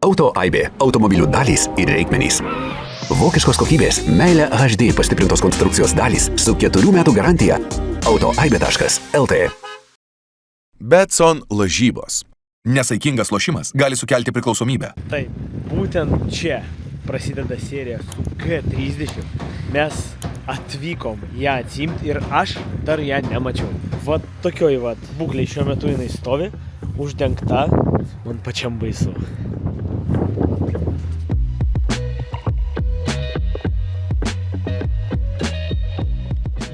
Auto Aibė. Automobilių dalys ir reikmenys. Vokiškos kokybės, meilė HD pastiprintos konstrukcijos dalys su 4 metų garantija. autoaibė.lt. Betson lažybos. Nesaikingas lošimas gali sukelti priklausomybę. Taip, būtent čia prasideda serija su G30. Mes atvykom ją atsimti ir aš dar ją nemačiau. Vat tokioj būklėj šiuo metu jinai stovi, uždengta, man pačiam baisu.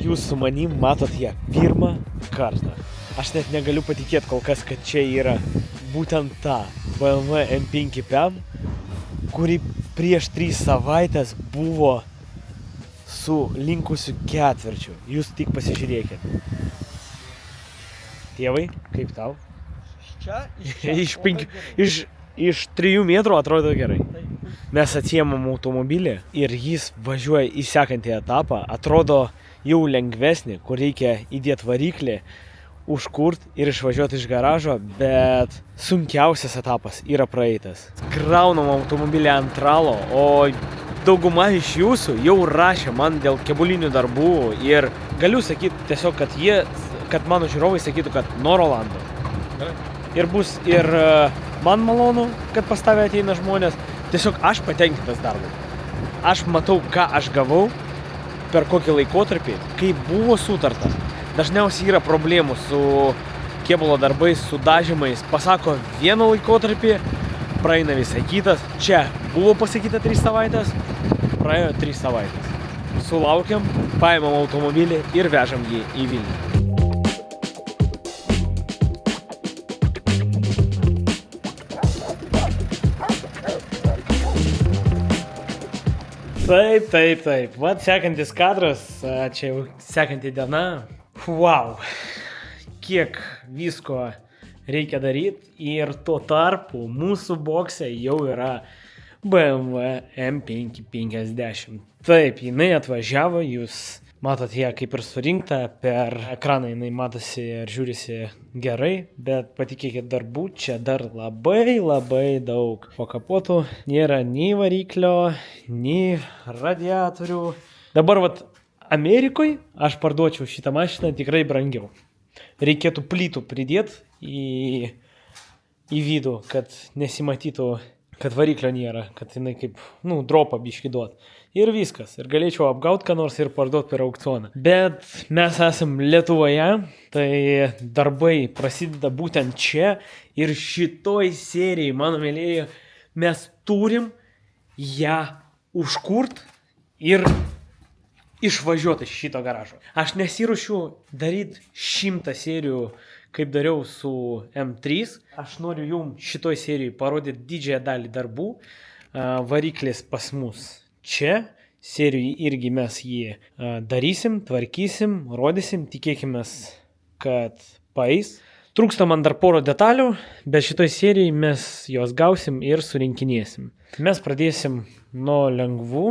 Jūs su manim matot ją pirmą kartą. Aš net negaliu patikėti kol kas, kad čia yra būtent ta BMW M5 PEM, kuri prieš 3 savaitės buvo su linkusiu ketvirčiu. Jūs tik pasižiūrėkit. Tėvai, kaip tau? Iš 3 metrų atrodo gerai. Mes atsiemam automobilį ir jis važiuoja į sekantį etapą. Atrodo jau lengvesnį, kur reikia įdėti variklį, užkurt ir išvažiuoti iš garažo, bet sunkiausias etapas yra praeitas. Kraunam automobilį ant ralo, o dauguma iš jūsų jau rašė man dėl kebulinių darbų ir galiu sakyti tiesiog, kad mano žiūrovai sakytų, kad nuo Rolando. Ir bus ir man malonu, kad pas tave ateina žmonės. Tiesiog aš patenkintas darbu. Aš matau, ką aš gavau, per kokį laikotarpį, kai buvo sutarta. Dažniausiai yra problemų su kėbulo darbais, su dažymais. Pasako vieną laikotarpį, praeina visai kitas. Čia buvo pasakyta 3 savaitės, praėjo 3 savaitės. Sulaukiam, paimam automobilį ir vežam jį į Vilnių. Taip. Vat sekantis kadras, čia jau sekanti diena. Wow, kiek visko reikia daryti ir tuo tarpu mūsų bokse jau yra BMW M5 50. Taip, jinai atvažiavo, jūs matot ją kaip ir surinkta, per ekraną jinai matosi ir žiūrisi gerai, bet patikėkit, darbų čia dar labai daug. Po kapotu nėra nei variklio, nei radiatorių. Dabar Amerikoje aš parduočiau šitą mašiną tikrai brangiau. Reikėtų plytų pridėti į vidų, kad nesimatytų, kad variklio nėra, kad jinai kaip, dropą biškį duot. Ir viskas. Ir galėčiau apgauti ką nors ir parduoti per aukcioną. Bet mes esam Lietuvoje, tai darbai prasideda būtent čia. Ir šitoj serijai, mano mėlėjai, mes turim ją užkurt ir išvažiuoti iš šito garažo. Aš nesiruošiu daryti 100 serijų, kaip dariau su M3. Aš noriu jums šitoj serijai parodyti didžiąją dalį darbų. Variklis pas mus čia. Serijai irgi mes jį darysim, tvarkysim, rodysim. Tikėkime, kad paeis. Trūksta man dar porą detalių, bet šitoj serijai mes jos gausim ir surinkinėsim. Mes pradėsim nuo lengvų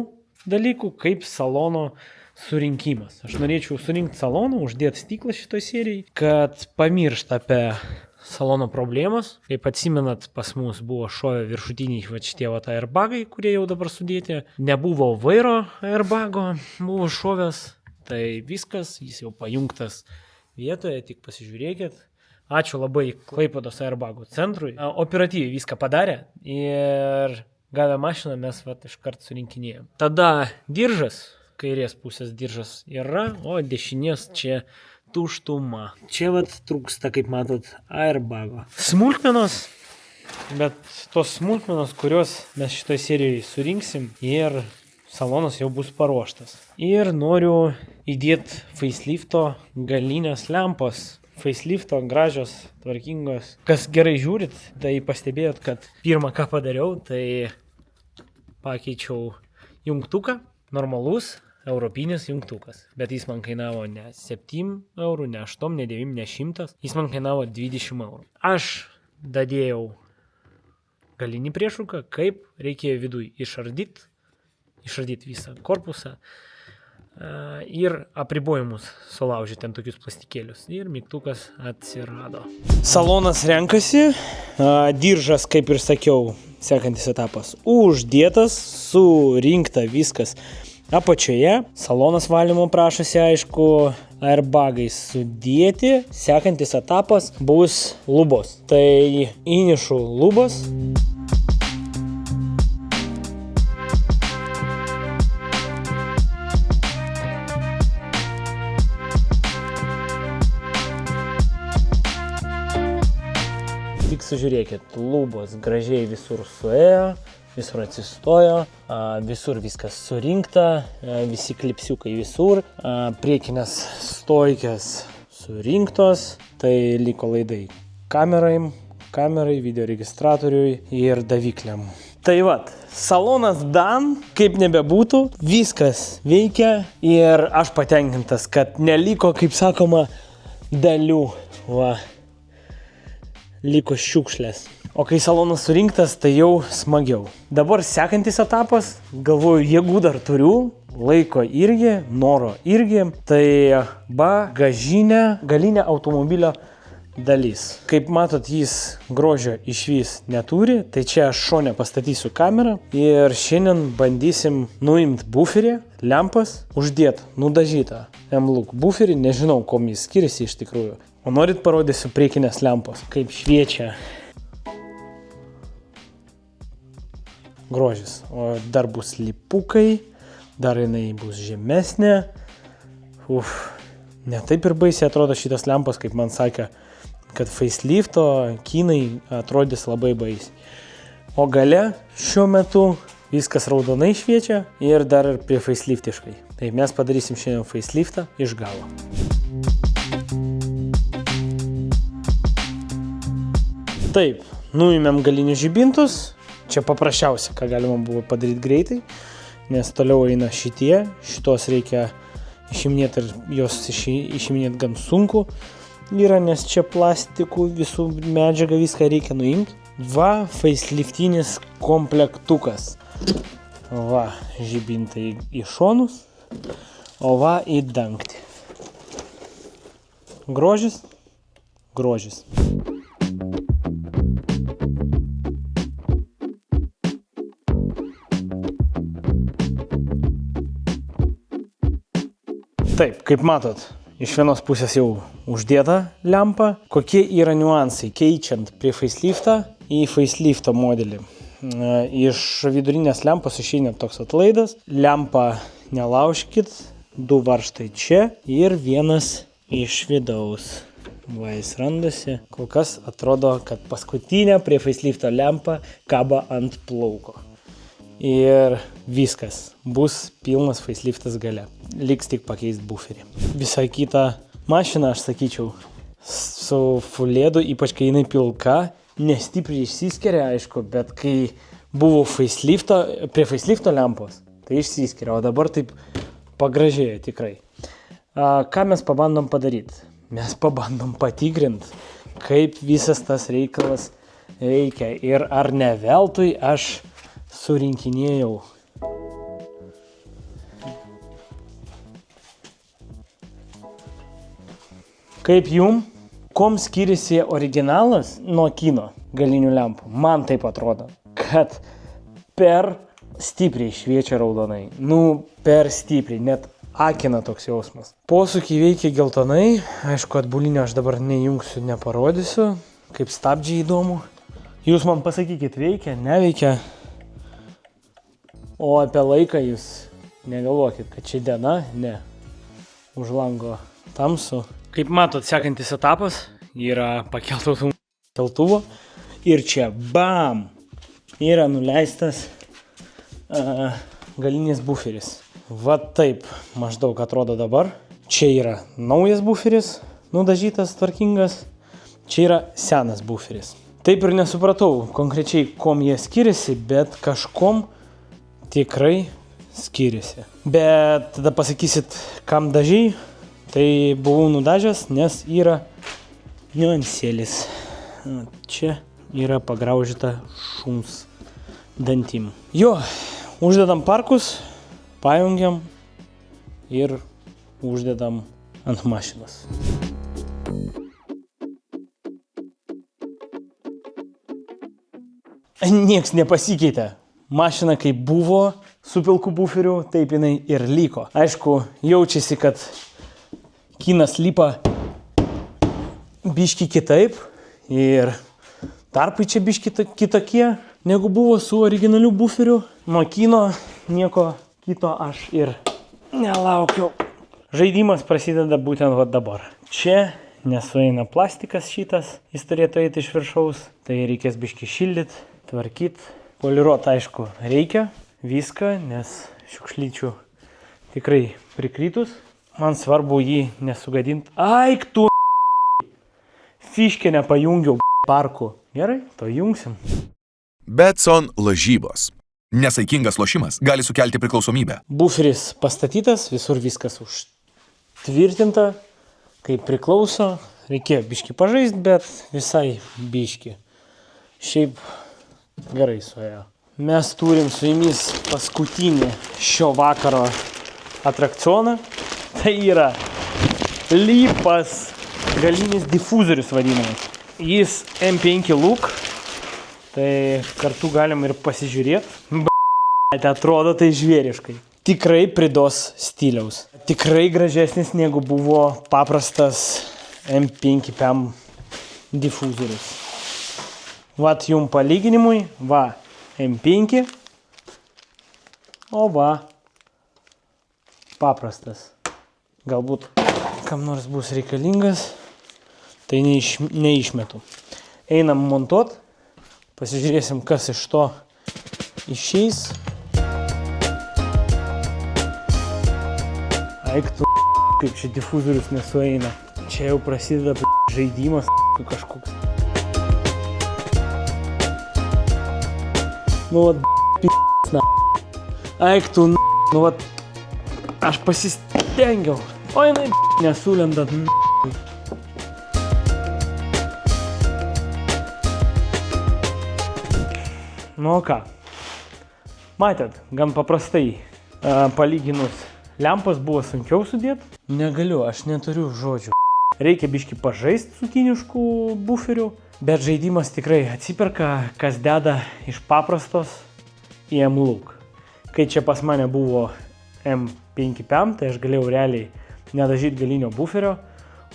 dalykų, kaip salono surinkimas. Aš norėčiau surinkti saloną, uždėti stiklą šitoj serijai, kad pamiršt apie salono problemas. Kaip atsimenat, pas mus buvo šovę viršutiniai šitie airbagai, kurie jau dabar sudėti. Nebuvo vairo airbago, buvo šovęs. Tai viskas, jis jau pajungtas vietoje, tik pasižiūrėkit. Ačiū labai Klaipėdos airbagų centrui. Operatyviai viską padarė ir gavę mašiną mes iškart surinkinėjom. Tada diržas, kairės pusės diržas yra, o dešinės čia tuštuma. Čia trūksta, kaip matot, airbago. Smulkmenos, bet tos smulkmenos, kurios mes šitoj serijai surinksim ir salonas jau bus paruoštas. Ir noriu įdėti facelifto galinės lempos. Facelifto gražios, tvarkingos. Kas gerai žiūrit, tai pastebėjot, kad pirmą ką padariau, tai pakeičiau jungtuką, normalus europinis jungtukas, bet jis man kainavo ne 7 eurų, ne 8, ne 9, ne 100, jis man kainavo 20 eurų. Aš dadėjau galinį priešrūką, kaip reikėjo viduj išardyti visą korpusą, ir apribojimus sulaužyti ant tokius plastikėlius. Ir mygtukas atsirado. Salonas renkasi, diržas, kaip ir sakiau, sekantis etapas. Uždėtas, surinkta viskas apačioje. Salonas valymo prašosi, aišku, airbagai sudėti. Sekantis etapas bus lubos. Tai įnišu lubas. Tik sužiūrėkit, lubos gražiai visur suėjo, visur atsistojo, visur viskas surinkta, visi klipsiukai visur, priekinės stojkės surinktos, tai liko laidai kamerai, video registratoriui ir davikliam. Tai vat, salonas done, kaip nebebūtų, viskas veikia ir aš patenkintas, kad neliko, kaip sakoma, dalių. Va. Liko šiukšlės. O kai salonas surinktas, tai jau smagiau. Dabar sekantis etapas, galvoju, jėgų dar turiu, laiko irgi, noro irgi, tai galinė automobilio dalis. Kaip matot, jis grožio išvis neturi, tai čia aš šone pastatysiu kamerą ir šiandien bandysim nuimti buferį, lempas, uždėti nudažytą M-Look buferį, nežinau, kuom jis skiriasi iš tikrųjų. O norit parodysiu priekinės lempos, kaip šviečia. Grožis. O dar bus lipukai, dar jinai bus žemesnė. Ne taip ir baisiai atrodo šitas lempas, kaip man sakė, kad facelifto kinai atrodys labai baisiai. O gale šiuo metu viskas raudonai šviečia ir dar ir prie faceliftiškai. Tai mes padarysim šiandien faceliftą iš galo. Taip, nuimėm galinius žibintus, čia paprasčiausia, ką galima buvo padaryti greitai, nes toliau eina šitos reikia išiminėti ir jos išiminėti gan sunku yra, nes čia plastikų, visų medžiagą, viską reikia nuimti. Va, faceliftinis komplektukas. Va, žibintai į šonus, o va į dangtį. Grožis. Taip, kaip matot, iš vienos pusės jau uždėta lempa. Kokie yra niuansai keičiant prie faceliftą į facelifto modelį. Iš vidurinės lempos išeina toks atlaidas. Lempą nelaužkit, 2 varžtai čia ir vienas iš vidaus. Va, jis randasi. Kol kas atrodo, kad paskutinė prie facelifto lempa kaba ant plauko. Ir viskas, bus pilnas faceliftas gale. Liks tik pakeisti buferį. Visai kita mašina, aš sakyčiau, su fulėdu, ypač kai jinai pilka, nestipriai išsiskiria, aišku, bet kai buvo prie facelifto lempos, tai išsiskiria, o dabar taip pagražėja tikrai. Ką mes pabandom padaryti? Mes pabandom patikrinti, kaip visas tas reikalas veikia ir ar ne veltui aš surinkinėjau. Kaip jum, kom skiriasi originalas nuo kino galinių lempų? Man taip atrodo, kad per stipriai šviečia raudonai. Per stipriai, net akina toks jausmas. Posūkį veikia geltonai, aišku, atbulinio aš dabar nejungsiu, neparodysiu, kaip stabdžiai įdomu. Jūs man pasakykit, veikia, neveikia. O apie laiką jūs negalvokit, kad čia diena, ne. Už lango tamsu. Kaip matot, sekantis etapas yra pakelto keltuvo ir čia bam! Yra nuleistas galinis buferis. Va taip maždaug atrodo dabar. Čia yra naujas buferis, nudažytas, tvarkingas. Čia yra senas buferis. Taip ir nesupratau konkrečiai, kom jie skiriasi, bet kažkom tikrai skiriasi. Bet tada pasakysit, kam dažiai. Tai buvau nudažęs, nes yra niuansėlis. Čia yra pagraužyta šuns dantim. Jo, uždedam parkus, pajungiam ir uždedam ant mašinos. Nieks nepasikeitė. Mašina kaip buvo su pilku buferiu, taip jinai ir liko. Aišku, jaučiasi, kad kinas lipa biški kitaip ir tarpai čia biški kitokie, negu buvo su originaliu buferiu. Nuo kino nieko kito aš ir nelaukiau. Žaidimas prasideda būtent va dabar. Čia nesueina plastikas šitas, jis turėtų eiti iš viršaus, tai reikės biški šildyt, tvarkyt. Poliruot, aišku, reikia viską, nes šiukšlyčių tikrai prikritus. Man svarbu jį nesugadinti. Aik tu fiškę nepajungiau parku. Gerai, to jungsim. Betson lažybos. Nesaikingas lošimas gali sukelti priklausomybę. Buferis pastatytas, visur viskas užtvirtinta, kaip priklauso. Reikėjo biški pažaist, bet visai biški. Šiaip gerai suėjo. Mes turim su jumis paskutinį šio vakaro atrakcioną. Tai yra lipas, galinis difuzorius vadinamas. Jis M5 Look. Tai kartu galim ir pasižiūrėti. Bet atrodo tai žvėriškai. Tikrai pridos stiliaus. Tikrai gražesnis negu buvo paprastas M5 PAM difuzorius. Vat jum palyginimui, va M5, o va paprastas. Galbūt kam nors bus reikalingas, tai neišmetu. Einam montuot, pasižiūrėsim, kas iš to išeis. Aik tu, kaip čia difuzorius nesueina. Čia jau prasideda žaidimas kažkoks. Nu vat, p***na. Aik tu, nu vat, aš pasistengiau. O jinai, nesulendat, Nu ką, matėt, gan paprastai palyginus. Lempas buvo sunkiau sudėti. Negaliu, aš neturiu žodžių. Reikia biški pažaist su kinišku buferiu. Bet žaidimas tikrai atsiperka, kas deda iš paprastos į M-Look. Kai čia pas mane buvo M5 PAM, tai aš galėjau realiai nedažyti galinio buferio,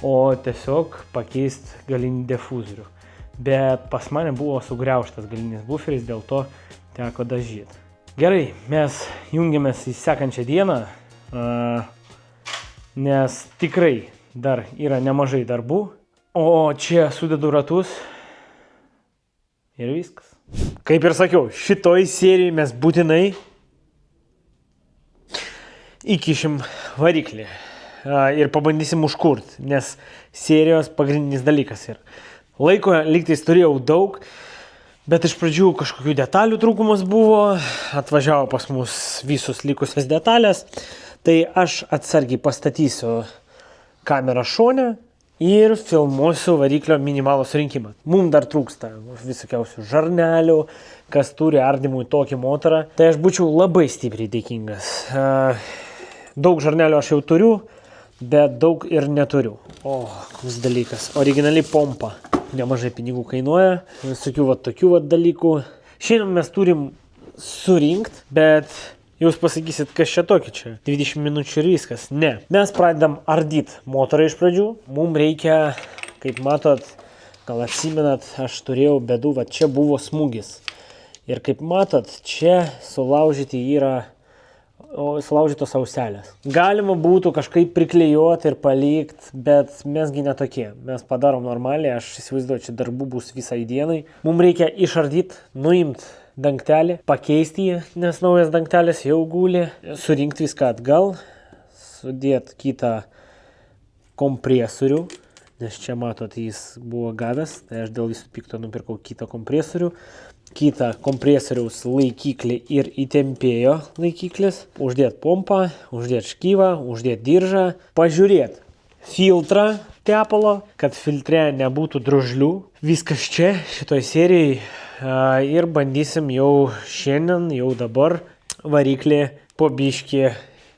o tiesiog pakeisti galinį difuzorių. Bet pas mane buvo sugriaužtas galinis buferis, dėl to teko dažyti. Gerai, mes jungiamės į sekančią dieną, nes tikrai dar yra nemažai darbų. O čia sudedu ratus. Ir viskas. Kaip ir sakiau, šitoj serijai mes būtinai įkišim variklį ir pabandysim užkurti, nes serijos pagrindinis dalykas yra. Laiko lygtais turėjau daug, bet iš pradžių kažkokių detalių trūkumas buvo, atvažiavo pas mus visus likusias detalės, tai aš atsargiai pastatysiu kamerą šone ir filmuosiu variklio minimalų surinkimą. Mums dar trūksta visokiausių žarnelių, kas turi ardymui tokį motorą. Tai aš būčiau labai stipriai dėkingas. Daug žarnelių aš jau turiu, bet daug ir neturiu. O, koks dalykas. Originali pompa. Nemažai pinigų kainuoja. Visokių tokių dalykų. Šiandien mes turim surinkt, bet jūs pasakysit, kas čia tokį čia. 20 minučių ir viskas. Ne. Mes pradedam ardyti motorą iš pradžių. Mums reikia, kaip matot, gal atsimenat, aš turėjau bėdų, va čia buvo smūgis. Ir kaip matot, čia sulaužyti yra sulaužytos auselės. Galima būtų kažkaip priklijuoti ir palikti, bet mesgi netokie. Mes padarom normaliai, aš įsivaizduoju, čia darbų bus visai dienai. Mums reikia išardyti, nuimti dangtelį, pakeisti jį, nes naujas dangtelis jau guli, surinkti viską atgal, sudėti kitą kompresorių, nes čia matot, jis buvo gadas, tai aš dėl viso pikto nupirkau kitą kompresorių, kitą kompresoriaus laikiklį ir įtempėjo laikiklis, uždėti pompą, uždėti škyvą, uždėti diržą, pažiūrėti filtrą tepalo, kad filtre nebūtų drožlių. Viskas čia, šitoj serijai. Ir bandysim jau šiandien, jau dabar variklį po biškį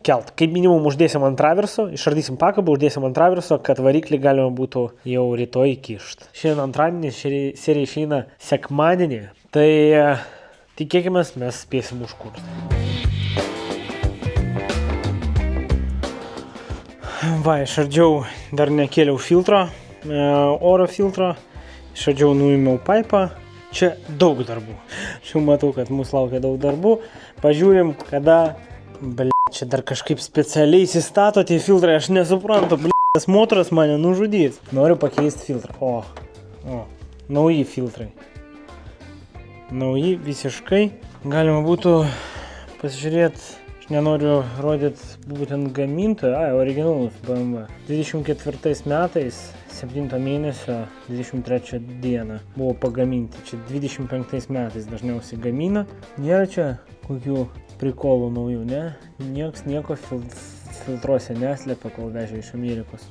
kelt. Kaip minimum uždėsim ant traverso, išardysim pakabą, uždėsim ant traverso, kad variklį galima būtų jau rytoj kišt. Šiandien antradienį, serija išeina sekmadienį, tai tikėkime, mes spėsim užkurti. Va, išardžiau, dar nekėliau filtro, oro filtro, išardžiau, nuėmiau paipą. Čia daug darbų. Aš jau matau, kad mūsų laukia daug darbų. Pažiūrim, kada... čia dar kažkaip specialiai įsistato tie filtrai. Aš nesuprantu, tas motoras mane nužudys. Noriu pakeisti filtrą. O, nauji filtrai. Nauji visiškai. Galima būtų pasižiūrėti, aš nenoriu rodyti būtent gamintoją. Originalus BMW. 24 metais. 7 mėnesio 23 dieną buvo pagaminti. Čia 25 metais dažniausiai gamina. Nėra čia kokių prikolų naujų, ne? Nieks nieko filtruose neslėpia, kol vežė iš Amerikos.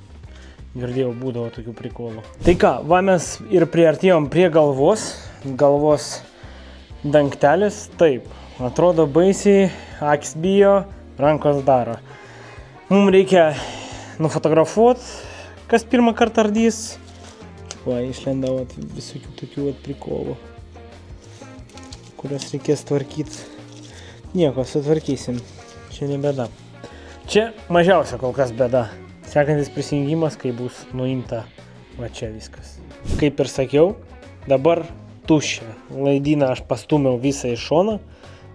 Girdėjau, būdavo tokių prikolų. Tai ką, va mes ir priartėjom prie galvos. Galvos dangtelis. Taip, atrodo baisiai, akis bijo, rankos daro. Mums reikia nufotografuoti. Kas pirmą kartą ardys? Va, išlenda visokių tokių prikolų, kurios reikės tvarkyti. Nieko, sutvarkysim. Čia ne bėda. Čia mažiausia kol kas bėda. Sekantis prisijungimas, kai bus nuimta. Va čia viskas. Kaip ir sakiau, dabar tuščia. Laidyną aš pastumiau visą į šoną.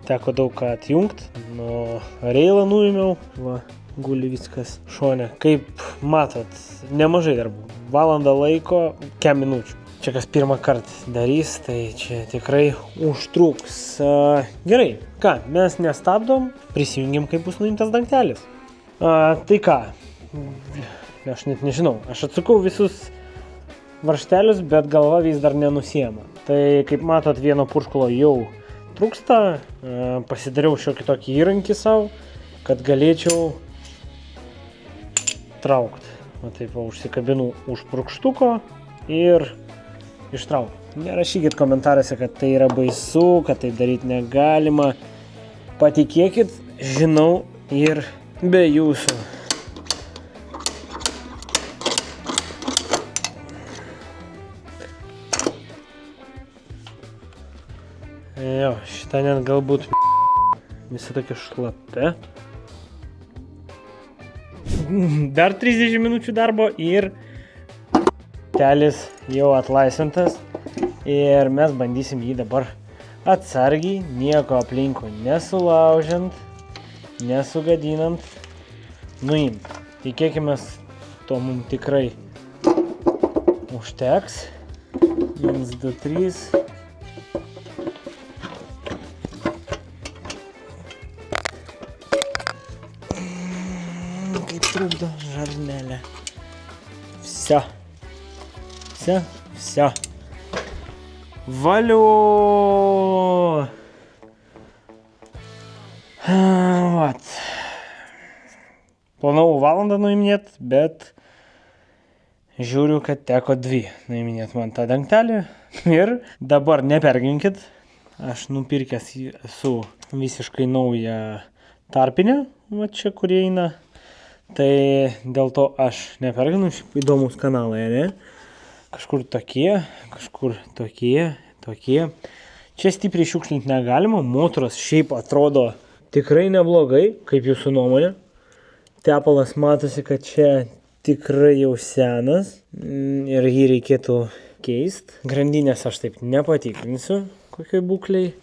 Teko daug ką atjungti. Nuo reilą nuėmiau. Va. Guli viskas šone. Kaip matot, nemažai darbų. Valandą laiko, kem minučių. Čia kas pirmą kartą darys, tai čia tikrai užtruks. Gerai, ką, mes nestabdom, prisijungim, kaip bus nuimtas dangtelis. Tai ką, aš net nežinau, aš atsukau visus varžtelius, bet galva vis dar nenusiema. Tai kaip matot, vieno purškulo jau trūksta, pasidariau šiokį tokį įrankį savo, kad galėčiau traukti. O taip, užsikabinu už purkštuko ir ištraukti. Nerašykit komentaruose, kad tai yra baisu, kad tai daryti negalima. Patikėkit, žinau ir be jūsų. Jo, šitą net galbūt visi tokia šlapia. Dar 30 minučių darbo ir telis jau atlaisvintas ir mes bandysim jį dabar atsargiai, nieko aplinkui nesulaužiant, nesugadinant, nuimti. Tikėkime, to mums tikrai užteks. 1, 2, 3. Kaip trukdo žarnelė. Все. Valio! Vat. Planavau valandą nuiminėt, bet žiūriu, kad teko 2 nuiminėt man tą dangtelį. Ir dabar neperginkit. Aš nupirkęs esu visiškai naują tarpinę, va čia kur eina. Tai dėl to aš neperginu, įdomus kanalai, ne? Kažkur tokie, kažkur tokie. Čia stipriai šiukšlinti negalima, motoras šiaip atrodo tikrai neblogai, kaip jūsų nuomonė. Tepalas matosi, kad čia tikrai jau senas ir jį reikėtų keisti. Grandinės aš taip nepatikrinsiu, kokioj būkliai.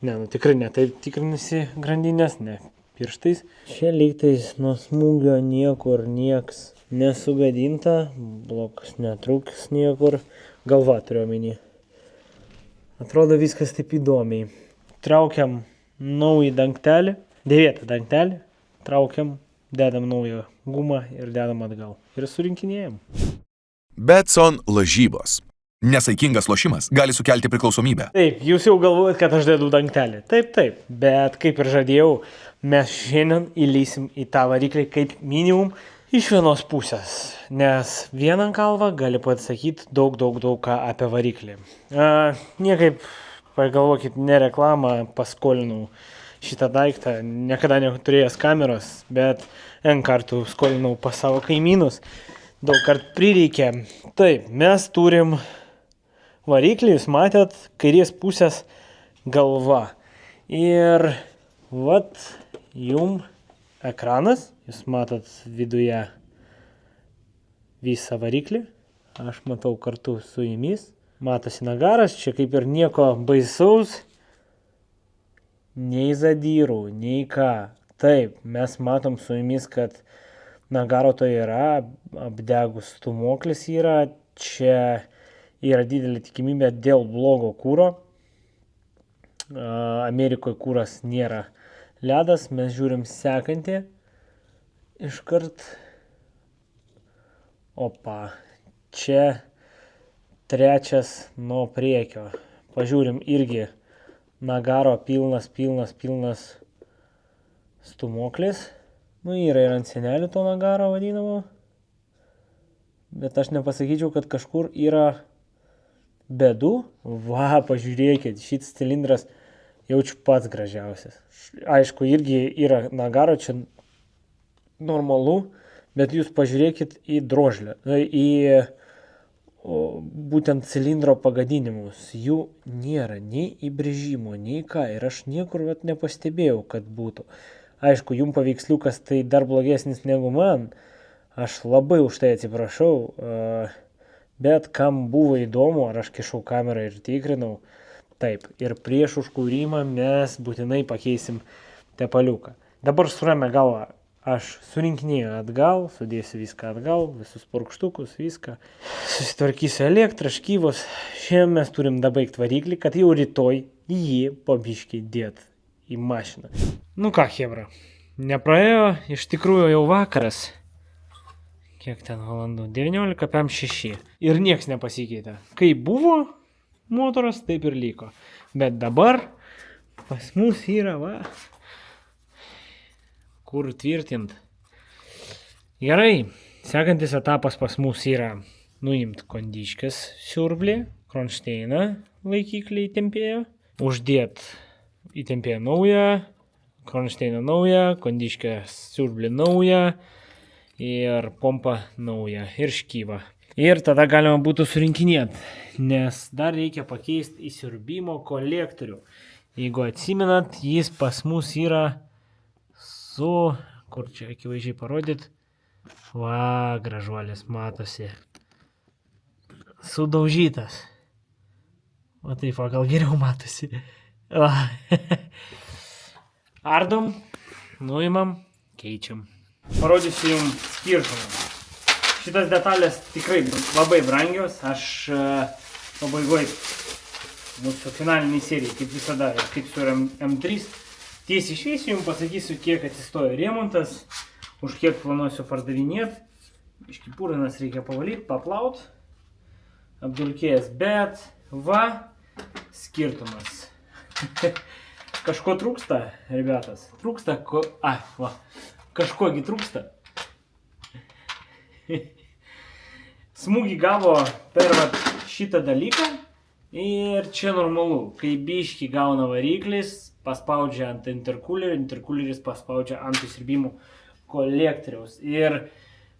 Ne, tikrai ne taip tikrinasi grandinės, ne pirštais. Čia lygtais nuo smūgio niekur nieks nesugadinta, blokas netrūks niekur, galva turiu omeny. Atrodo viskas taip įdomiai. Traukiam naują dangtelį, 9 dangtelį, traukiam, dedam naują gumą ir dedam atgal. Ir surinkinėjam. Betson lažybos. Nesaikingas lošimas gali sukelti priklausomybę. Taip, jūs jau galvojat, kad aš dedu dangtelį. Taip, bet kaip ir žadėjau, mes šiandien įlysim į tą variklį kaip minimum iš vienos pusės, nes vieną kalvą gali pasakyti daug ką apie variklį. Niekaip, pagalvokit, ne reklamą, paskolinau šitą daiktą, niekada neturėjęs kameros, bet N kartų skolinau pas savo kaimynus, daug kartų prireikė. Taip, mes turim variklį, jūs matėt, kairės pusės galva. Ir vat jum ekranas, jūs matot viduje visą variklį, aš matau kartu su jumis. Matosi nagaras, čia kaip ir nieko baisaus, nei zadyrų, nei ką. Taip, mes matom su jumis, kad nagaro to yra, apdegus stūmoklis yra, čia yra didelė tikimybė dėl blogo kūro. Amerikoje kūras nėra ledas, mes žiūrim sekantį. Iškart. Opa, čia trečias nuo priekio. Pažiūrim irgi nagaro pilnas stūmoklis. Nu, yra ir ant senelių to nagaro vadinamo. Bet aš nepasakyčiau, kad kažkur yra bėdų. Va, pažiūrėkit, šitas cilindras jaučiu pats gražiausias. Aišku, irgi yra nagaro, čia normalu, bet jūs pažiūrėkit į drožlę, į būtent cilindro pagadinimus. Jų nėra nei įbrėžimo, nei ką. Ir aš niekur nepastebėjau, kad būtų. Aišku, jum paveiksliukas tai dar blogesnis negu man. Aš labai už tai atsiprašau. Bet kam buvo įdomu, ar aš kišau kamerą ir tikrinau. Taip, ir prieš užkūrimą mes būtinai pakeisim tepaliuką. Dabar su ramia galva. Aš surinkinėjau atgal, sudėsiu viską atgal, visus purkštukus, viską. Susitvarkysiu elektrą, škyvus. Šiandien mes turim dabaigti variklį, kad jau rytoj jį pabiškai dėt į mašiną. Nu ką, chebra, nepraėjo, iš tikrųjų jau vakaras. Kiek ten valandų? 19:06. Ir nieks nepasikeitė. Kaip buvo motoras, taip ir liko. Bet dabar pas mus yra, va, kur tvirtint. Gerai, sekantis etapas pas mus yra nuimt kondiškės siurblį, kronšteiną laikiklį įtempėjo, uždėt įtempėją naują, kronšteiną naują, kondiškės siurblį naują ir pompą naują ir škyvą. Ir tada galima būtų surinkinėti, nes dar reikia pakeisti įsiurbimo kolektorių. Jeigu atsimenat, jis pas mus yra kur čia akivaizdžiai parodyt, va, gražuolis matosi, sudaužytas. O taip, o gal geriau matosi. Ardom, nuimam, keičiam. Parodysiu jums skirtumą. Šitas detalės tikrai labai brangios. Aš pabaigoj mūsų finalinį seriją, kaip visada, kaip su M3, tiesiai išeisiu, jums pasakysiu, kiek atsistojo remontas, už kiek planuosiu pardavinėti. Iški purinas reikia pavalyti, paplaut, apdulkėjęs, bet va, skirtumas. Kažko trūksta, rebetas? Trūksta, kažkogi trūksta. Smūgį gavo per šitą dalyką ir čia normalu, kai biški gauna variklis, paspaudžia ant interkulerio, interkuleris paspaudžia ant įsiurbimo kolektoriaus. Ir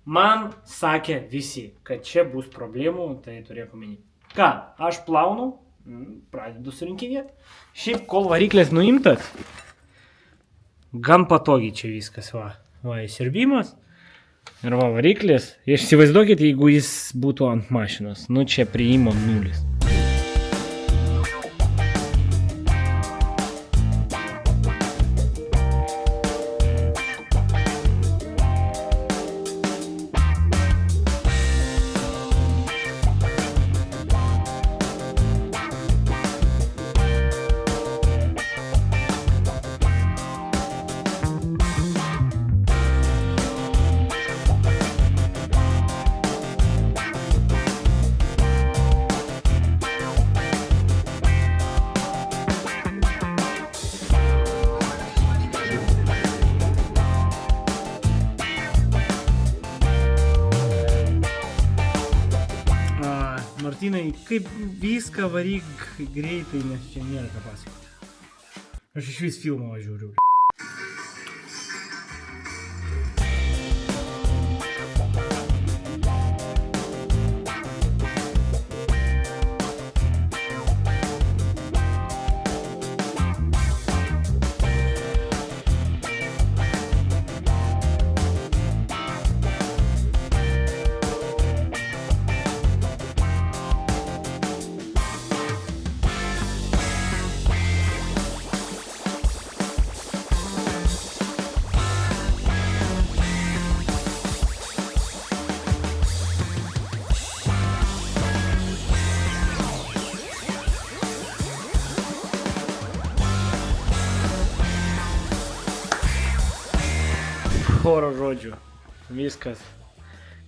man sakė visi, kad čia bus problemų, tai turėk omeny. Ką, aš plaunu, pradedu surinkinėti. Šiaip, kol variklės nuimtas, gan patogiai čia viskas, va, įsiurbimas. Ir va, variklis. Įsivaizduokit, jeigu jis būtų ant mašinos. Nu, čia priėjimo nulis. Martynai, kaip viską varyk greitai, nes čia nėra ką pasakoti. Aš iš vis filmą žiūriu. Oro žodžiu. Viskas.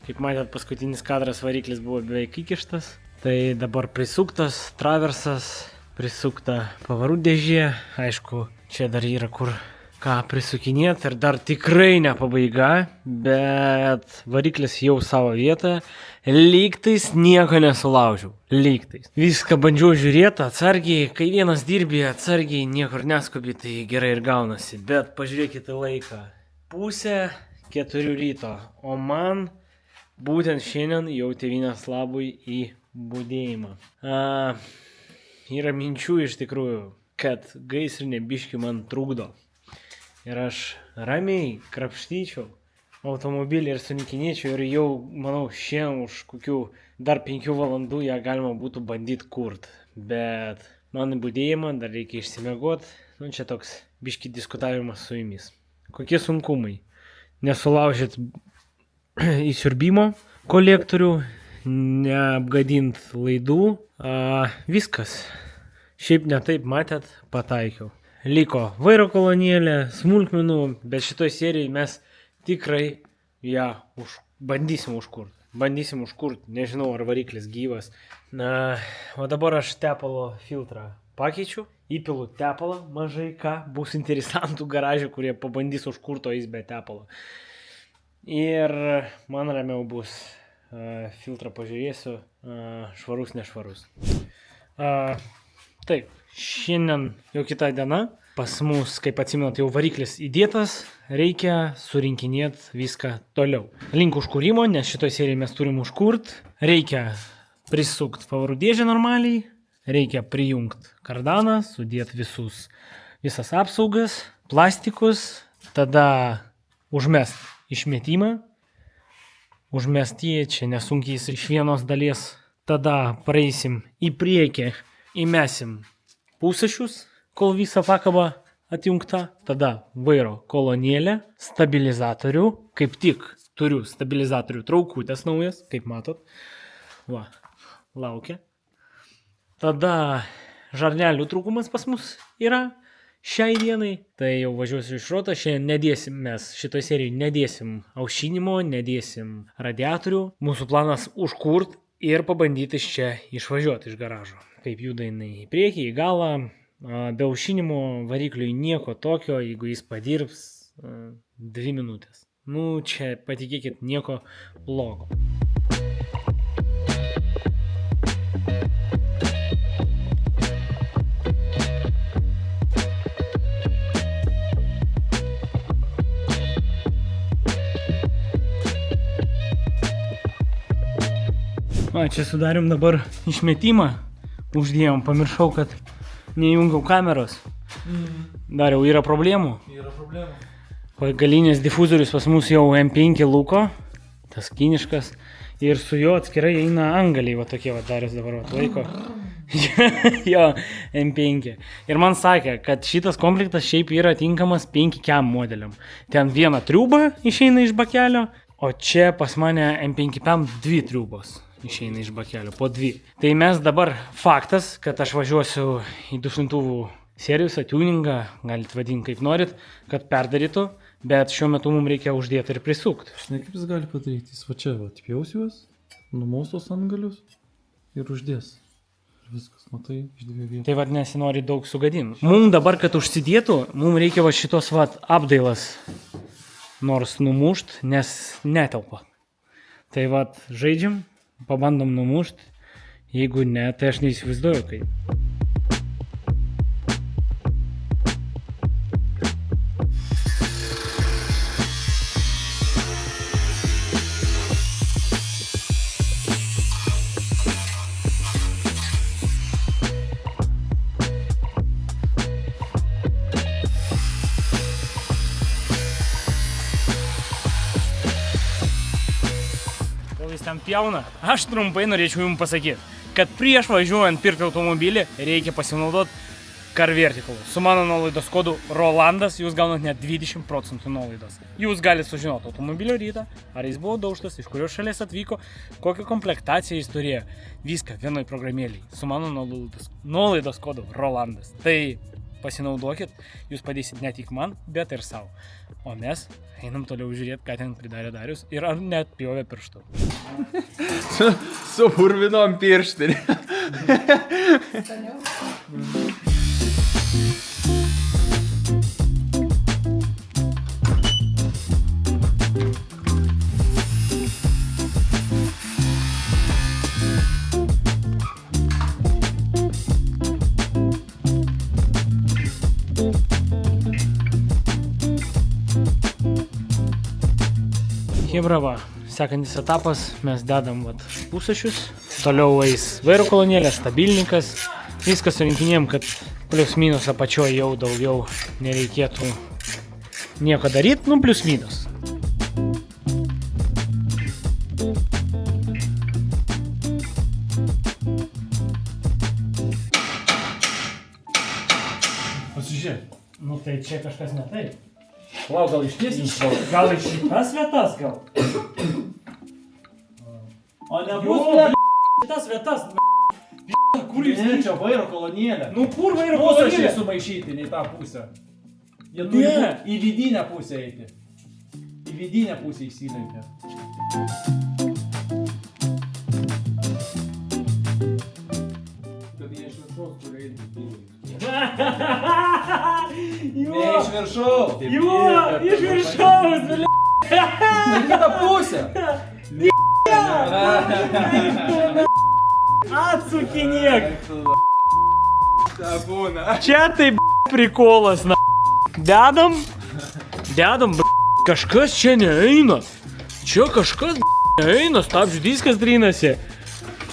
Kaip matėt, paskutinis kadras variklis buvo beveik įkištas. Tai dabar prisuktas traversas, prisukta pavarų dėžė. Aišku, čia dar yra kur ką prisukinėti ir dar tikrai ne pabaiga, bet variklis jau savo vietą. Lygtais nieko nesulaužiau. Lygtais. Viską bandžiau žiūrėti atsargiai. Kai vienas dirbi atsargiai, niekur neskubi, tai gerai ir gaunasi. Bet pažiūrėkite laiką. 3:30 ryto, o man būtent šiandien jau tėvynės labui į budėjimą. Yra minčių iš tikrųjų, kad gaisrinė biški man trukdo. Ir aš ramiai krapštyčiau automobilį ir sunikinėčiau ir jau, manau, šiandien už kokių dar 5 valandų ją galima būtų bandyti kurt. Bet man į budėjimą dar reikia išsimiegoti. Čia toks biški diskutavimas su jumis. Kokie sunkumai? Nesulaužyt įsiurbimo kolektorių, neapgadint laidų, viskas. Šiaip ne taip matėt, pataikiau. Liko vairo kolonėlė, smulkmenų, bet šitoj serijai mes tikrai ją bandysim užkurt. Nežinau ar variklis gyvas. O dabar aš tepalo filtrą pakeičiu, įpilu tepalą mažai ką, bus interesantų garažė, kurie pabandys užkurto jis be tepalo. Ir man ramiau bus, filtrą pažiūrėsiu, švarus, nešvarus. Taip, šiandien jau kita diena, pas mus, kaip atsimenat, jau variklis įdėtas, reikia surinkinėti viską toliau. Link užkūrimo, nes šitoj serijai mes turim užkurt, reikia prisukti pavarų dėžę normaliai, reikia prijungti kardaną, sudėti visas apsaugas, plastikus, tada užmest išmetimą, užmesti čia nesunkiai iš vienos dalies, tada praeisim į priekį, įmesim pusašius, kol visa pakaba atjungta, tada vairo kolonėlė, stabilizatorių, kaip tik turiu stabilizatorių traukutės naujas, kaip matot, va, laukia. Tada žarnelių trūkumas pas mus yra šiai dienai, tai jau važiuosiu iš roto, šiandien nedėsim mes, šitoj serijai nedėsim aušinimo, nedėsim radiatorių, mūsų planas užkurt ir pabandyti iš čia išvažiuoti iš garažo. Kaip juda jinai į priekį, į galą, be aušinimo varikliui nieko tokio, jeigu jis padirbs 2 minutės. Čia patikėkit, nieko blogo. Čia sudarėm dabar išmetimą, uždėjom, pamiršau, kad neįjungiau kameros. Dar jau yra problemų. Galinės difuzorius pas mus jau M5 Luko, tas kiniškas, ir su juo atskirai eina angaliai, va tokie, va Darius dabar laiko. Jo, M5. Ir man sakė, kad šitas komplektas šiaip yra tinkamas 5 cam modeliam. Ten viena triuba išeina iš bakelio, o čia pas mane M5 PAM 2 triubos išeina iš bakelio, po 2. Tai mes dabar faktas, kad aš važiuosiu į duslintuvų serijus, tuningą, galit vadinti kaip norit, kad perdarytų, bet šiuo metu mums reikia uždėti ir prisukti. Žinai, kaip jis gali padaryti? Jis va čia, atpjaus juos, numaustos antgalius ir uždės. Ir viskas, matai, iš 2 vietų. Tai vadinasi, nori daug sugadinti. Mums dabar, kad užsidėtų, mums reikia va šitos va apdailas nors numušt, nes netelpa. Tai va žaidžiam, pabandom numušt, jeigu ne, tai aš neįsivaizduoju kaip. ten pjauna. Aš trumpai norėčiau jums pasakyti, kad prieš važiuojant pirkti automobilį reikia pasinaudoti Car Vertical. Su mano nuolaidos kodu Rolandas jūs gaunat net 20% nuolaidos. Jūs galite sužinoti automobilio rytą, ar jis buvo daužtas, iš kurios šalies atvyko, kokią komplektaciją jis turėjo. Viską vienoj programėlėj. Su mano nuolaidos kodu Rolandas. Tai pasinaudokit, jūs padėsit ne tik man, bet ir savo. O mes einam toliau žiūrėti, ką ten pridarė Darius ir ar net pjovė pirštų. Su purvinom pirštinė. Chebra, va, sekantis etapas, mes dedam pusašius, toliau eis vairo kolonėlė, stabilnikas, viskas surinkinėjom, kad plius minus apačioje jau daugiau nereikėtų nieko daryti, nu plius minus. Pasižiūrėk, nu tai čia kažkas ne taip. Lau, gal ištiesinis? Gal iš šitas vietas gal? O Jo, šitas vietas, kur jūs? Ne, čia vairo kolonėlė. Nu kur vairo Pusašiai kolonėlė? sumaišyti, ne į tą pusę. Jie turi Ne. į vidinę pusę eiti. Į vidinę pusę įsilenkia. Kad jie iš viršaus turi eiti vidinį. Ne iš viršaus. Iš viršaus, bl***. Į kitą pusę. Atsukinėk. Čia tai prikolas, na. Dedam, kažkas čia neeina. Čia kažkas neeina, stabdžių diskas trinasi.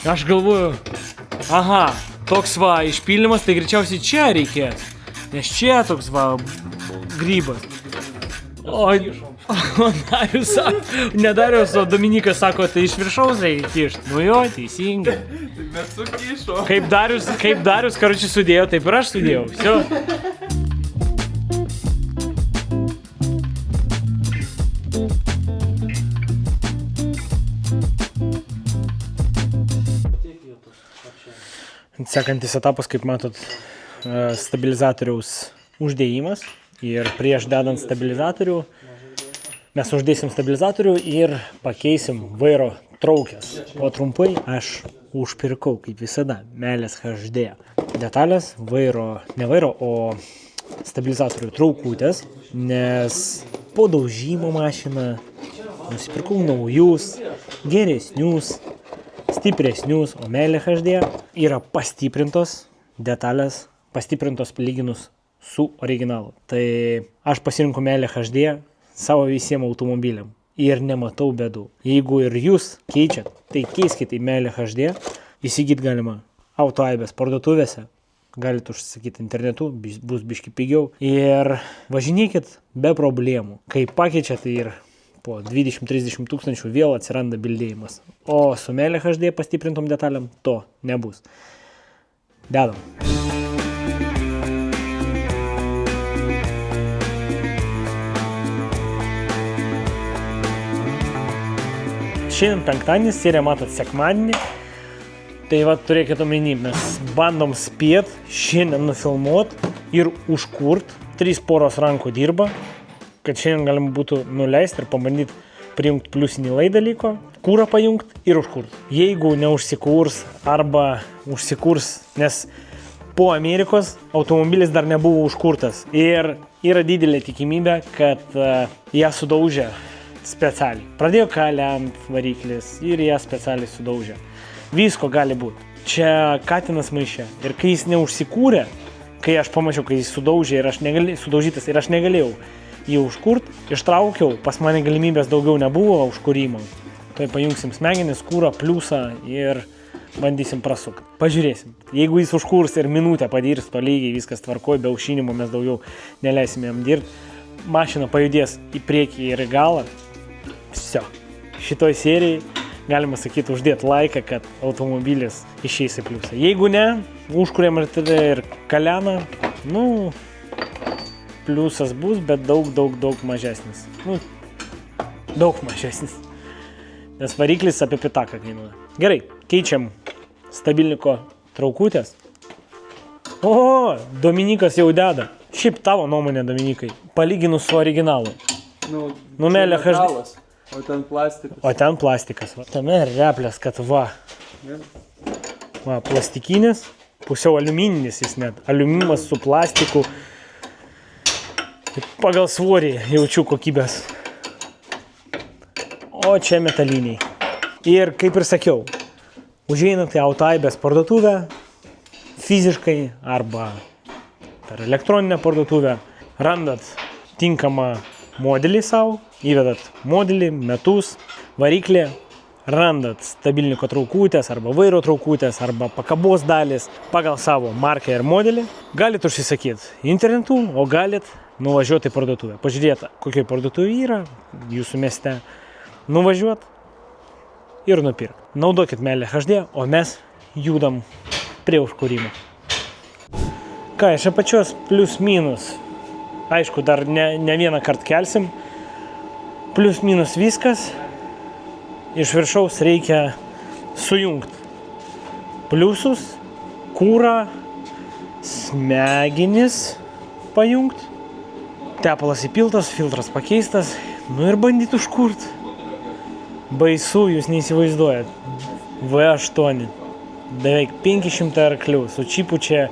Aš galvoju, aha, toks va, išpildymas, tai greičiausiai čia reikės. Nes čia toks va, grybas. O Darius sako, ne Darius, o Dominikas sako, tai iš viršaus reikia kišti. Nu jo, teisingai. Bet sukišo. Kaip Darius, karoči, sudėjo, taip ir aš sudėjau. Всё. Sekantis etapas, kaip matot, stabilizatoriaus uždėjimas. Ir prieš dedant stabilizatorių, mes uždėsim stabilizatorių ir pakeisim vairo traukės. O trumpai aš užpirkau, kaip visada, Meilės HD detalės, ne vairo, o stabilizatorių traukutės, nes po daužymo mašiną nusipirkau naujus, geresnius, stipresnius, o Meilė HD yra pastiprintos detalės, pastiprintos palyginus su originalu. Tai aš pasirinkau Meilė HD savo visiems automobiliam ir nematau bėdų. Jeigu ir jūs keičiat, tai keiskite į Meilė HD, įsigyti galima autoaibės parduotuvėse, galite užsisakyti internetu, bus biški pigiau ir važinėkit be problemų. Kai pakeičiat ir po 20-30 tūkstančių vėl atsiranda bildėjimas. O su Meilė HD pastiprintom detalėm to nebus. Dedam. Šiandien penktadienis, serija matot sekmadienį. Tai va turėkit omeny, mes bandom spėt šiandien nufilmuot ir užkurt. 3 poros rankų dirba, kad šiandien galim būtų nuleisti ir pabandyti prijungti pliusinį laidą liko, kūrą pajungti ir užkurt. Jeigu neužsikurs arba užsikurs, nes po Amerikos automobilis dar nebuvo užkurtas ir yra didelė tikimybė, kad ją sudaužė specialiai. Pradėjo kalent variklis ir ją specialiai sudaužė. Visko gali būti. Čia katinas maišė. Ir kai jis neužsikūrė, kai aš pamačiau, kai jis sudaužė ir sudaužytas ir aš negalėjau jį užkurt, ištraukiau, pas mane galimybės daugiau nebuvo užkūrimo. Tai pajungsim smegenis, kūrą, pliusą ir bandysim prasukti. Pažiūrėsim. Jeigu jis užkurs ir minutę padirs tolygiai, viskas tvarkoj, be aušinimo mes daugiau neleisim jam dirbti. Mašina pajudės į priekį ir į galą. Всё. Šitoj serijai galima sakyti, uždėti laiką, kad automobilis išeis į pliusą. Jeigu ne, užkuriam ir kaleną, pliusas bus, bet daug mažesnis. Daug mažesnis. Nes variklis apie pitaką kainuoja. Gerai, keičiam stabilniko traukutės. O, Dominikas jau deda. Šiaip tavo nuomonė, Dominikai, palyginus su originalu. Melė HD. O ten plastikas. O ten plastikas. Tame replės, kad va, plastikinis, pusiau aliumininis jis net. Aliuminas su plastiku. Pagal svorį jaučiu kokybės. O čia metaliniai. Ir kaip ir sakiau, užeinat į Autoaibės parduotuvę, fiziškai arba per elektroninę parduotuvę, randat tinkamą modelį savo, įvedat modelį, metus, variklį, randat stabilniko traukutės arba vairo traukutės arba pakabos dalis pagal savo markę ir modelį. Galit užsisakyti internetu, o galit nuvažiuoti į parduotuvę. Pažiūrėti, kokioj parduotuvė yra jūsų mieste. Nuvažiuot ir nupirkt. Naudokit Melė HD, o mes judam prie užkūrimo. Ką, iš apačios plius minus. Aišku, dar ne vieną kartą kelsim. Plius minus viskas. Iš viršaus reikia sujungti pliusus, kūrą, smegenis pajungti. Tepalas įpiltas, filtras pakeistas. Ir bandyti užkurti. Baisu, jūs neįsivaizduojat. V8. Beveik 500 arklių. Su čipu čia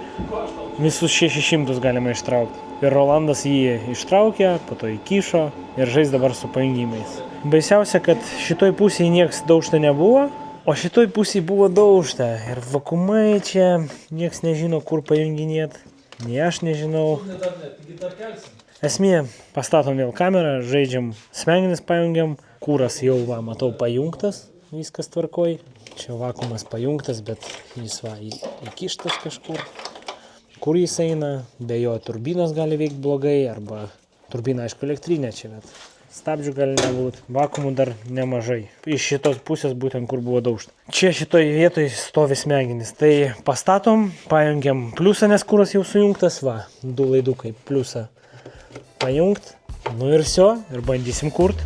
visus 600 galima ištraukti. Ir Rolandas jį ištraukė, po to įkišo ir žais dabar su pajungimais. Baisiausia, kad šitoj pusėje nieks daužta nebuvo, o šitoj pusėje buvo daužta. Ir vakumai čia, nieks nežino, kur pajunginėt. Nei aš nežinau. Esmė, pastatom vėl kamerą, žaidžiam smegenis pajungiam. Kūras jau, matau, pajungtas, viskas tvarkoj. Čia vakuumas pajungtas, bet jis įkištas kažkur. Kur jis eina, be jo turbinas gali veikti blogai, arba turbina, aišku, elektrinė čia, bet stabdžių gali nebūti. Vakuumų dar nemažai. Iš šitos pusės būtent, kur buvo daužta. Čia šitoj vietoj stovi smegenis. Tai pastatom, pajungiam pliusą, nes kūras jau sujungtas, du laidukai pliusą pajungt. Ir viso, ir bandysim kurt.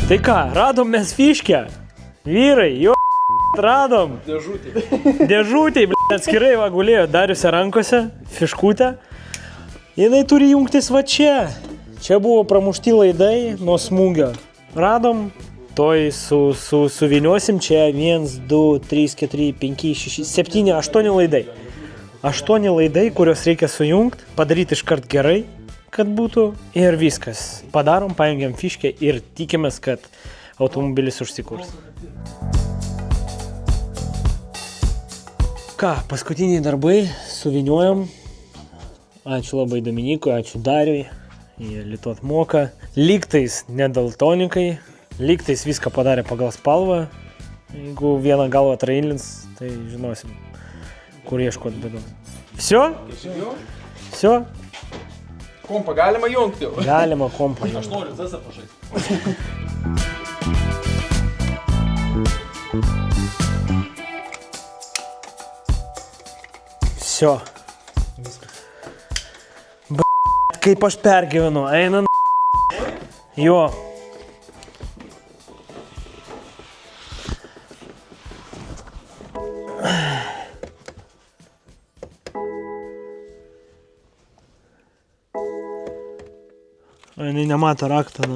Tai ką, radom mes fiškę? Vyrai, radom. Dėžutėj, atskirai gulėjo Dariuose rankose, fiškutė. Jinai turi jungtis va čia. Čia buvo pramušti laidai nuo smūgio. Radom, toj suviniosim čia 1, 2, 3, 4, 5, 6, 7, 8 laidai. 8 laidai, kuriuos reikia sujungti, padaryti iškart gerai, kad būtų, ir viskas. Padarom, pajungiam fiškę ir tikimės, kad automobilis užsikurs. Ką, paskutiniai darbai, suviniojom. Ačiū labai Dominikui, ačiū Dariui, jie litot moka. Lygtais nedaltonikai, lygtais viską padarė pagal spalvą. Jeigu vieną galvą trailins, tai žinosim, kur ieškot bėdos. Всё? Всё? Kompą galima jungti. Galima kompą jungti. Aš noriu Zesą pažaisti. Всё. Kaip aš pergyvenu, eina jo. Jinai nemato raktą,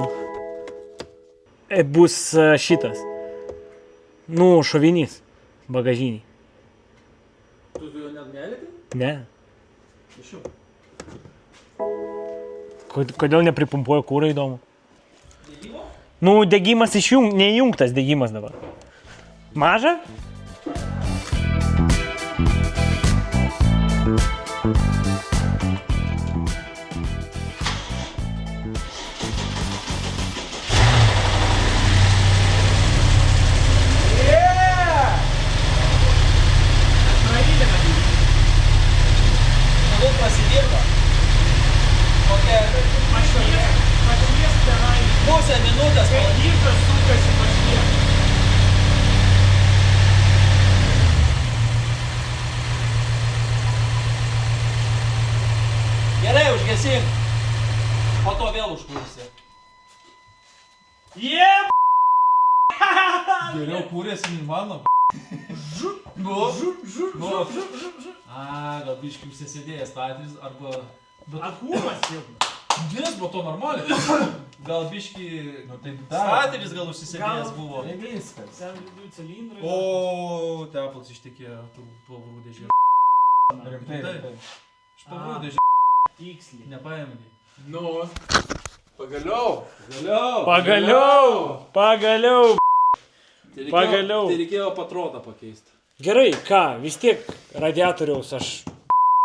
Bus šitas. Šovinys. Bagažiniai. Tu jo net nelėti? Ne. Kodėl nepripumpuoja kūrą, įdomu? Degimas neįjungtas degimas dabar. Maža? Geriau kūrėsi nei mano. Gal biškiai užsisėdėjęs statytis arba... Akūmas jau. Vis, buvo to normaliai. Gal biškiai... Statytis gal užsisėdėjęs buvo. Ne viskas. Ten viduj cilindrai. O, tepalas ištekėjo tų pavarų dėžė. Rimtai. Iš pavarų dėžė. Tiksliai. Nepaėmė. Nu. Pagaliau. Pagaliau. Tai reikėjo patroną pakeisti. Gerai, ką, vis tiek radiatoriaus aš,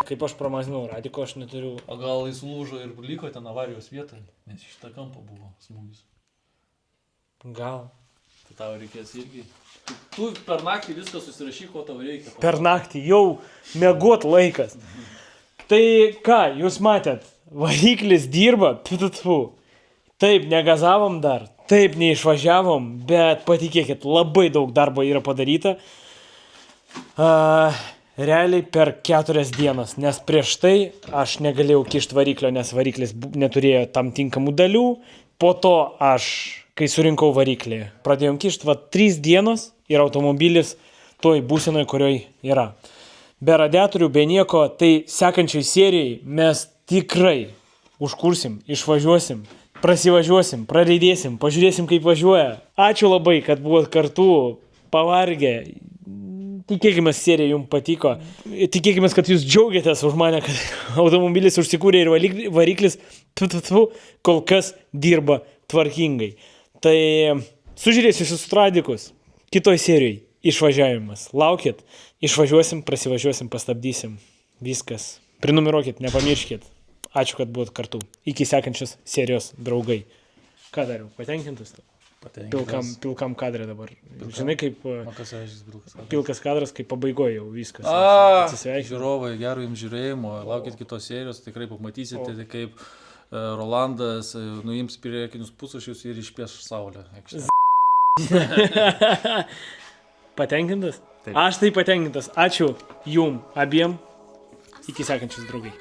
kaip aš pramazinau, radiko aš neturiu. O gal jis lūžo ir liko ten avarijos vietoj, nes iš tą kampą buvo smūgis. Gal. Tai tau reikės irgi. Tu per naktį viską susirašyk, ko tau reikia. Per naktį jau miegot laikas. Tai ką, jūs matėt, variklis dirba, taip, negazavom dar, taip, neišvažiavom, bet patikėkit, labai daug darbo yra padaryta. Realiai per 4 dienas, nes prieš tai aš negalėjau kišti variklio, nes variklis neturėjo tam tinkamų dalių. Po to aš, kai surinkau variklį, pradėjom kišti 3 dienos ir automobilis toj būsenoj, kurioj yra. Be radiatorių, be nieko, tai sekančiai serijai mes tikrai užkursim, išvažiuosim, prasivažiuosim, prareidėsim, pažiūrėsim, kaip važiuoja. Ačiū labai, kad buvot kartu, pavargę. Tikėkime, serija jums patiko. Tikėkime, kad jūs džiaugiatės už mane, kad automobilis užsikūrė ir variklis kol kas dirba tvarkingai. Tai sužiūrėsiu jūsų radikus. Kitoj serijai išvažiavimas. Laukit, išvažiuosim, prasivažiuosim, pastabdysim. Viskas. Prenumeruokit, nepamirškit. Ačiū, kad buvot kartu. Iki sekančios serijos draugai. Ką dariau? Patenkintas tu? Pilkam kadrė dabar. Žinai, kaip pilkas kadras, kaip pabaigoje jau viskas. Žiūrovai, gero jums žiūrėjimo, laukit kitos serijos, tikrai pamatysite, kaip Rolandas nuims priekinius pusašius ir išpieš saulę. Patenkintas? Taip. Aš tai patenkintas. Ačiū jum abiem. Iki sekančios draugai.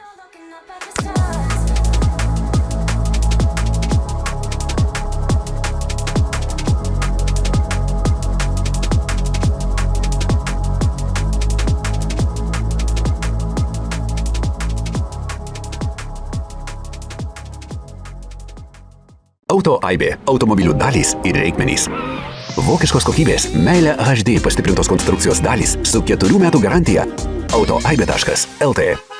Auto Aibė. Automobilių dalys ir reikmenys. Vokiškos kokybės, meilė HD pastiprintos konstrukcijos dalys su 4 metų garantija. Autoaibė.lt